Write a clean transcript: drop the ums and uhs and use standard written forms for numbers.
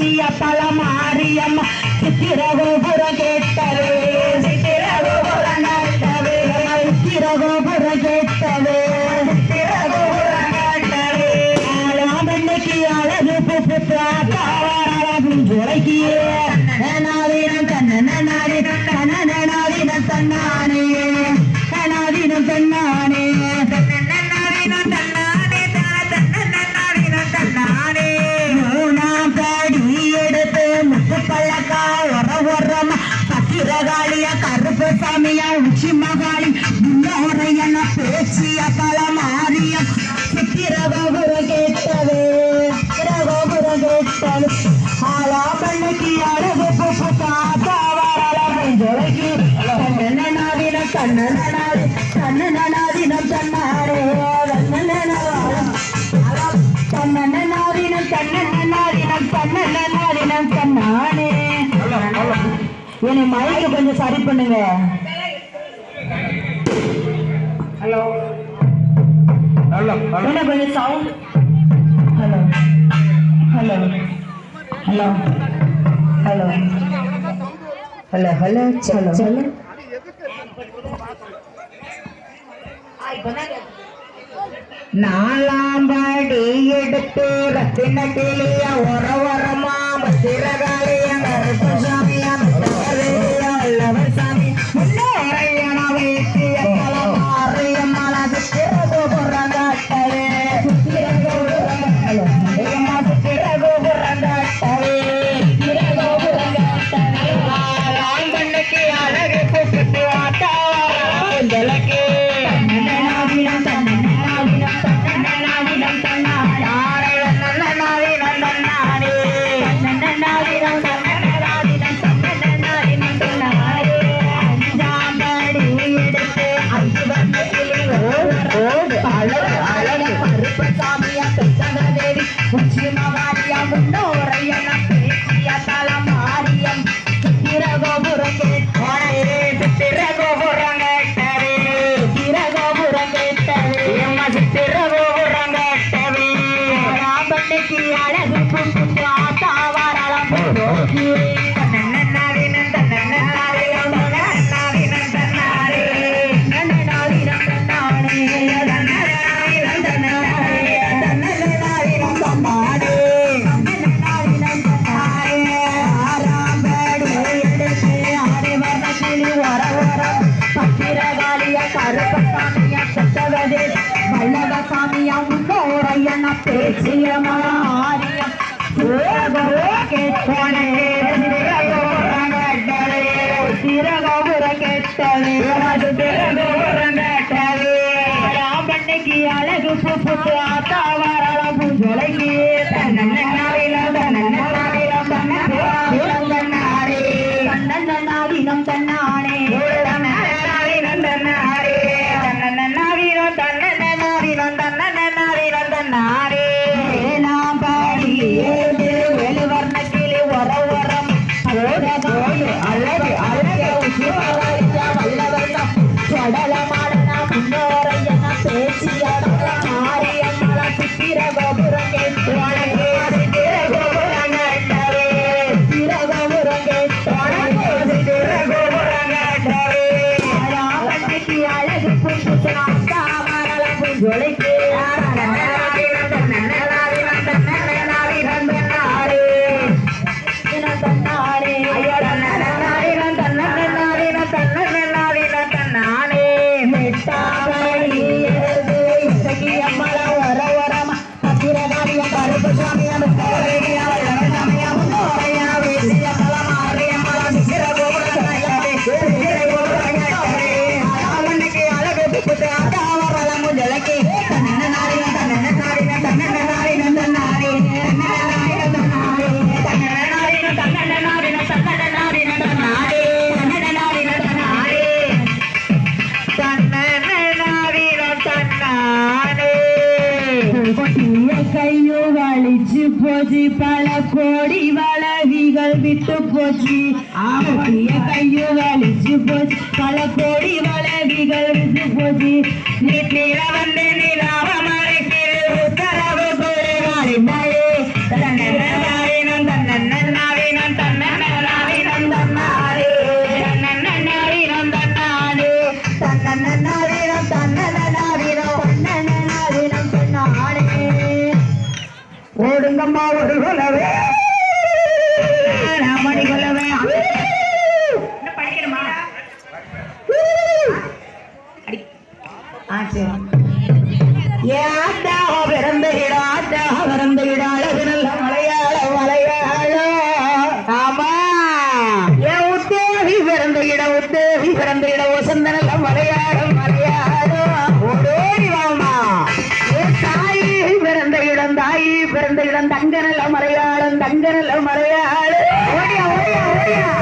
பேசிய பல மாரியம்மா சித்திரகோபுரம் கேட்டவே சித்திரகோபுரம் கேட்டவே சித்திரகோபுரம் கேட்டவே சித்திரகோபுரம் கேட்டவே ஆளாமன்னைக்கு அழகு புத்தாவாரம் ஜுரைக்கியே நாதினம் தன்னாதினம் தன்னாதினம் தன்னானே நாதினம் தன்னானே கருப்பு சாமியா உச்சி மகாளி முன்னோரையன பேசிய பல மாரியம் சித்திரகோபுரம் கேட்டவே சித்திரகோபுரம் கேட்டது ஆளாமன்னைக்கு அழகு புப்பு காத்தாவாரம் ஜொலைக்கு தன்னநாதினம் தன்னநாதி தன்னநாதினம் தன்னாரே தன்னநாதினம் தன்னநாதினம் தன்னநாதினம் தன்னானே. என்னை மைக்கு கொஞ்சம் சரி பண்ணுங்க. ஹலோ என்ன கொஞ்சம் sound. Hello hello hello hello hello hello சொல்லு சொல்லு. நாலாம் படி எடுத்து ரத்தின கிளிய ஒரவரமா சிறகாலிய கருப்பசாமிய வல்லவர் சாமி முன்னோரையன வைத்திய கலமாரியம் மனது சிறகோபுரம் காட்டவே சிறகோபுரம் காட்டவே சிறகோபுரம் காட்டவே ராம்பண்ணுக்கு அழகு புட்டு ஆட்டாவாரக்கு வல்லவசாமியா முன்னோரையன பேசிய மாரியம் சிறகோபுரம் கேட்டவே சிறகோபுரம் கேட்டவே ராம்பண்ணைக்கு அழகு புப்பு ஆத்தாவாரம் பூஜொலைக்கு தன்னநாதினம் தன்னாரே தன்னநாதினம் தன்னானே போச்சு பல கோடி வளவிகள் விட்டு போச்சு ஆமத்திய கையு வலிச்சு போச்சு பல கோடி வளவிகள் விட்டு போச்சு நீல வந்து நிலாவ மறைக்கிற உத்தரவு குறைவாரினாயே தன்னே தன்னே சொல்லம்மா ஒரு கொலவே ராமணி கொல்லவே படிக்கணுமா? பிறந்த இடம் அழகு நல்ல மலையாளம் ஆமா ஏன் உத்தேவி பிறந்த இடம் வசந்த நல்ல மலையாளம் ஓடோடி வாமா ஏன் தாயி பிறந்த இடம் தங்க நல்ல மலையாளம் ஓடியா